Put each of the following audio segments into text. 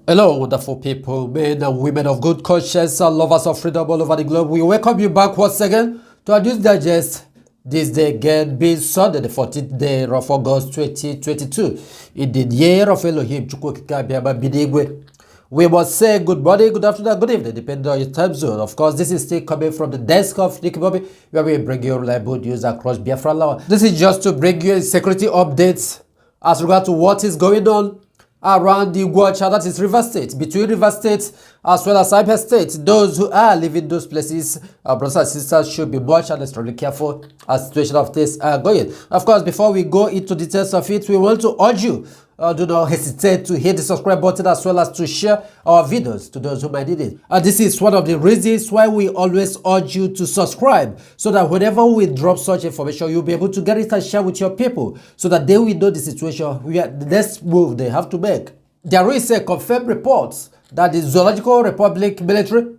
Hello, wonderful people, men and women of good conscience and lovers of freedom all over the globe. We welcome you back once again to our news digest. This day again being Sunday, the 14th day of August 2022. In the year of Elohim, we must say good morning, good afternoon, good evening, depending on your time zone. Of course, this is still coming from the desk of IPOB, where we bring you reliable news across Biafra land. This is just to bring you security updates as regard to what is going on around the Gwacha, that is River State, between River State as well as Abia State. Those who are living those places, brothers and sisters, should be much and extremely careful as situation of things are going. Of course, before we go into details of it, we want to urge you, do not hesitate to hit the subscribe button as well as to share our videos to those who might need it. And this is one of the reasons why we always urge you to subscribe, so that whenever we drop such information, you'll be able to get it and share with your people, so that they will know the situation, the next move they have to make. There is a confirmed report that the Zoological Republic military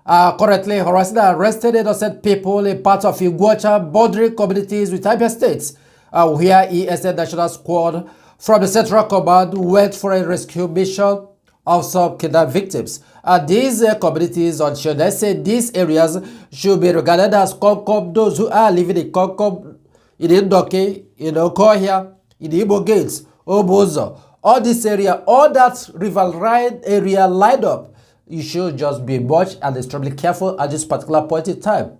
are currently harassing and arresting innocent people in parts of Iguacha bordering communities with Abia State, where ESN National Squad from the Central Command went for a rescue mission of some kidnapped victims. And these communities, or should I say these areas, should be regarded as Konkom. Those who are living in Konkom, in Indoke, in Okohia, in Igbo Gates, Obozo, all this area, all that riverine area lined up, you should just be much and extremely careful at this particular point in time.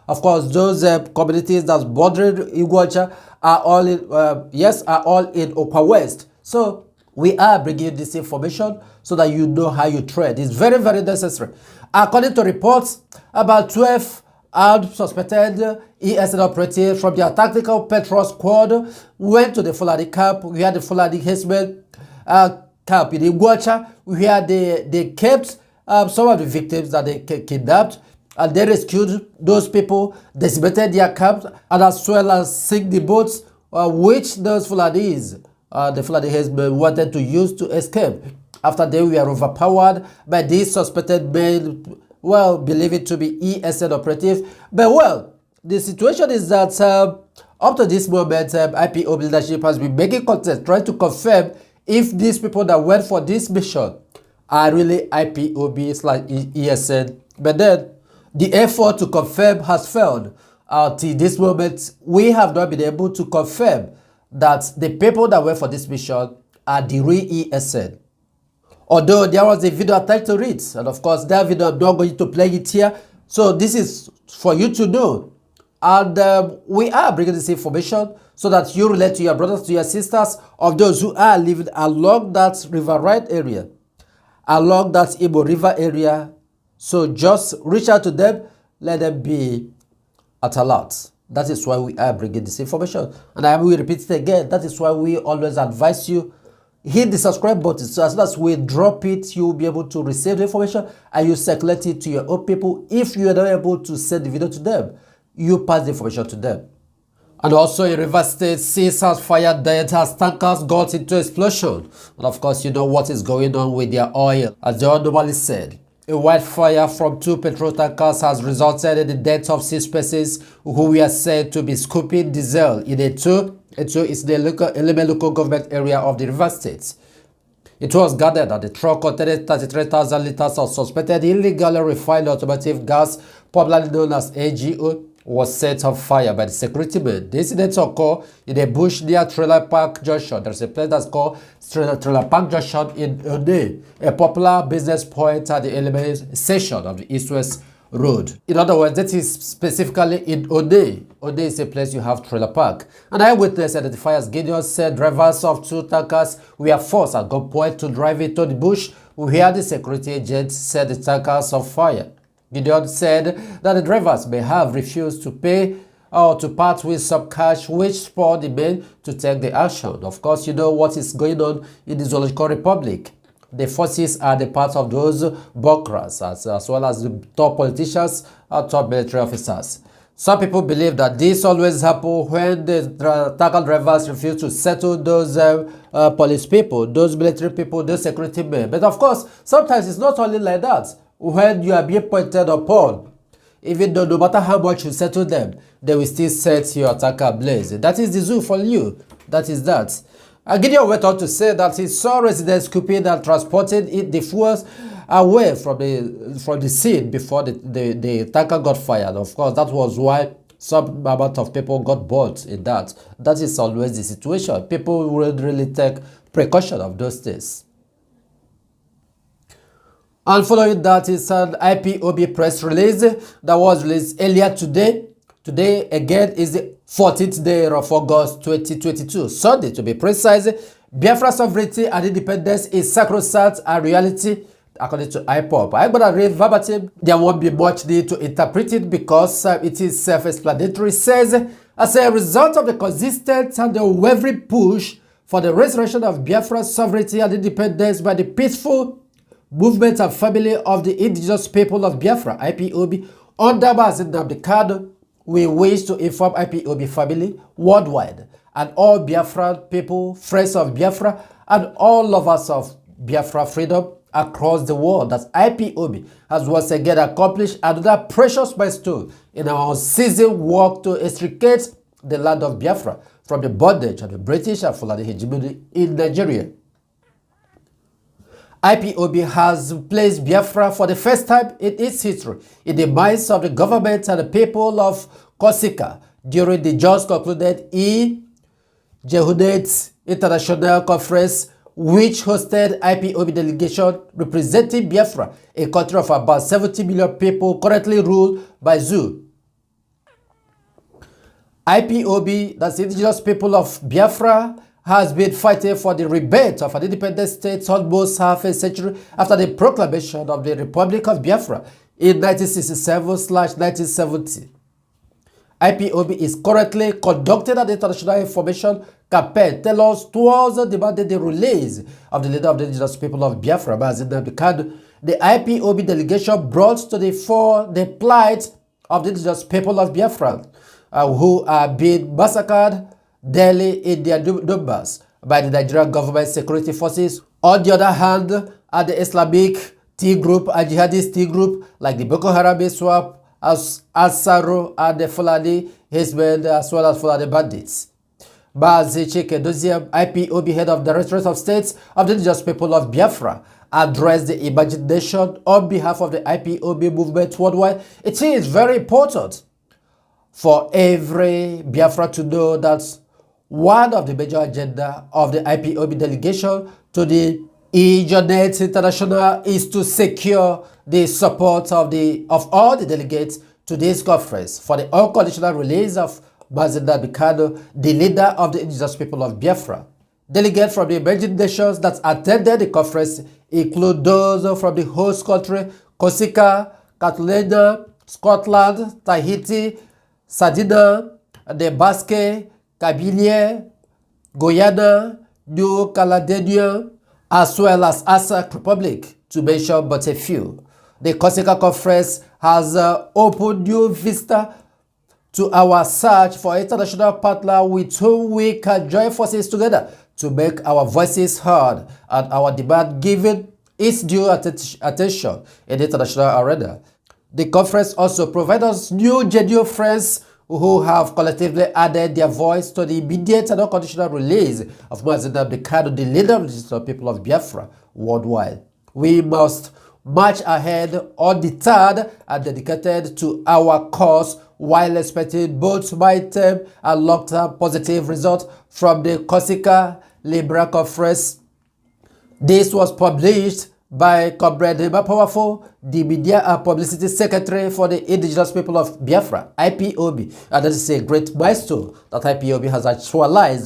Of course, those communities that's bordering Iguacha are all in, are all in Upper West. So we are bringing this information so that you know how you tread. It's very, very necessary. According to reports, about 12 armed suspected ESN operatives from their tactical patrol squad went to the Fulani camp. We had the Fulani Hesman camp in Iguacha, where they kept some of the victims that they kidnapped, and they rescued those people, decimated their camps, and as well as sink the boats which those Fulanis, the Fulani Hesman, wanted to use to escape after they were overpowered by these suspected men, well, believed to be ESN operatives. But well, the situation is that up to this moment, IPOB leadership has been making contact, trying to confirm if these people that went for this mission are really IPOB/ESN. But then the effort to confirm has failed. Till this moment, we have not been able to confirm that the people that went for this mission are the real ESN. Although there was a video attached to it, and of course that video I'm not going to play it here. So this is for you to know. And we are bringing this information so that you relate to your brothers, to your sisters, of those who are living along that riverine area, along that Igbo River area. So just reach out to them, let them be at alert. That is why we are bringing this information. And I will repeat it again. That is why we always advise you, hit the subscribe button, so as soon as we drop it, you will be able to receive the information and you circulate it to your own people. If you are not able to send the video to them, you pass the information to them. And also in River State, seas has fired dead as tankers got into explosion. And of course, you know what is going on with their oil. As they all normally said, a wildfire from 2 petrol tankers has resulted in the death of 6 persons who were said to be scooping diesel in Etu is the local government area of the River State. It was gathered that the truck containing 33,000 liters of suspected illegally refined automotive gas, popularly known as AGO, was set on fire by the security men. The incident occurred in a bush near Trailer Park Junction. There's a place that's called Trailer Park Junction in Ode, a popular business point at the element section of the East-West Road. In other words, that is specifically in Ode. Ode is a place you have trailer park. An eyewitness identifiers Gideon said drivers of 2 tankers were forced at gunpoint to drive into the bush, where the security agent set the tankers on fire. Gideon said that the drivers may have refused to pay or to part with some cash, which spurred the men to take the action. Of course, you know what is going on in the Zoological Republic. The forces are the part of those bunkers, as well as the top politicians and top military officers. Some people believe that this always happens when the tanker drivers refuse to settle those police people, those military people, those security men. But of course, sometimes it's not only like that. When you are being pointed upon, even though no matter how much you settle them, they will still set your attacker ablaze. That is the zoo for you. That is that. Gideon went on to say that he saw residents scooping and transporting the fuels away from the scene before the tanker got fired. Of course, that was why some amount of people got burnt in that. That is always the situation. People would really take precaution of those things. And following that is an IPOB press release that was released earlier today. Today, again, is the 14th day of August 2022. Sunday, to be precise. Biafra sovereignty and independence is sacrosanct and reality, according to IPOB. I'm going to read verbatim. There won't be much need to interpret it because it is self-explanatory. It says, as a result of the consistent and the unwavering push for the restoration of Biafra's sovereignty and independence by the peaceful movement and family of the indigenous people of Biafra, IPOB, under Mazi Nnamdi Kanu, we wish to inform IPOB family worldwide and all Biafran people, friends of Biafra, and all lovers of Biafra freedom across the world that IPOB has once again accomplished another precious milestone in our unceasing work to extricate the land of Biafra from the bondage of the British and Fulani hegemony in Nigeria. IPOB has placed Biafra for the first time in its history in the minds of the government and the people of Corsica during the just concluded Jehunate International Conference, which hosted IPOB delegation representing Biafra, a country of about 70 million people currently ruled by Zoo. IPOB, that's the indigenous people of Biafra, has been fighting for the rebirth of an independent state almost half a century after the proclamation of the Republic of Biafra in 1967/1970. IPOB is currently conducting an international information campaign towards demanding the release of the leader of the indigenous people of Biafra, Mazi Nnamdi Kanu. The IPOB delegation brought to the fore the plight of the indigenous people of Biafra, who are being massacred daily in their numbers by the Nigerian government security forces. On the other hand, the Islamic T group and jihadist T group like the Boko Haram ISWAP, Asaro, and the Fulani Hizbut, as well as Fulani bandits. Mazi Chike, IPOB head of Directorate of States of the indigenous people of Biafra, addressed the imagination on behalf of the IPOB movement worldwide. It is very important for every Biafra to know that one of the major agenda of the IPOB delegation to the Jehunate International is to secure the support of all the delegates to this conference for the unconditional release of Mazi Nnamdi Kanu, the leader of the indigenous people of Biafra. Delegates from the emerging nations that attended the conference include those from the host country, Corsica, Catalonia, Scotland, Tahiti, Sardinia, the Basque, Kabylie, Guyana, New Caledonia, as well as Asak Republic, to mention but a few. The Corsica Conference has opened new vista to our search for international partner with whom we can join forces together to make our voices heard and our demand given its due attention in the international arena. The conference also provides us new genuine friends who have collectively added their voice to the immediate and unconditional release of Mazi Nnamdi Kanu, the leader of the people of Biafra worldwide. We must march ahead undeterred and dedicated to our cause while expecting both midterm and long-term positive results from the Corsica Liberal Conference. This was published by Comrade Emma Powerful, the Media and Publicity Secretary for the Indigenous People of Biafra, IPOB. And that is a great milestone that IPOB has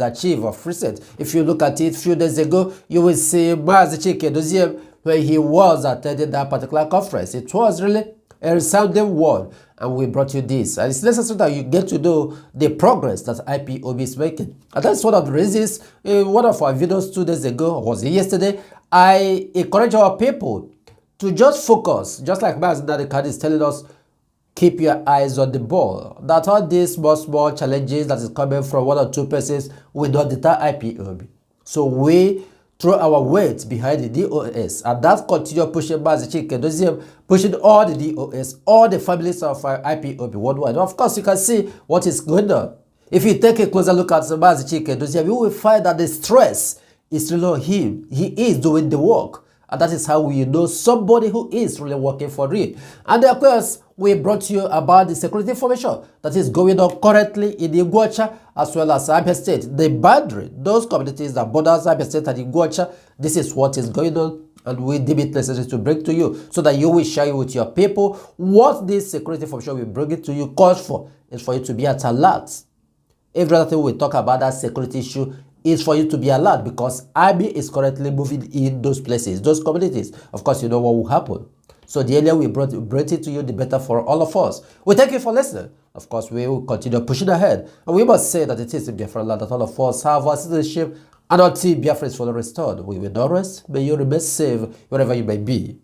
achieved of recent. If you look at it a few days ago, you will see Mazi Chike where he was attending that particular conference. It was really a resounding word, and we brought you this. And it's necessary that you get to know the progress that IPOB is making. And that's one of the reasons in one of our videos 2 days ago, or was it yesterday, I encourage our people to just focus, just like Mazi Nnamdi Kanu is telling us, keep your eyes on the ball. That all these small challenges that is coming from one or two persons will not deter IPOB. So we throw our weight behind the DOS, and that continue pushing Mazi Chike, pushing all the DOS, all the families of IPOB worldwide. Of course, you can see what is going on. If you take a closer look at Mazi Chike, you will find that the stress is really on him. He is doing the work. And that is how we know somebody who is really working for real. And of course, we brought you about the security information that is going on currently in Iguacha as well as Abia State. The boundary, those communities that borders Abia State and Iguacha, this is what is going on. And we deem it necessary to bring to you so that you will share with your people what this security information will bring it to you. Calls for is for you to be at alert. Every other thing we talk about that security issue is for you to be alert, because Abia is currently moving in those places, those communities. Of course, you know what will happen. So the earlier we brought it to you, the better for all of us. We thank you for listening. Of course, we will continue pushing ahead. And we must say that it is in Biafra land that all of us have our citizenship, and until Biafra is fully restored, we will not rest. May you remain safe wherever you may be.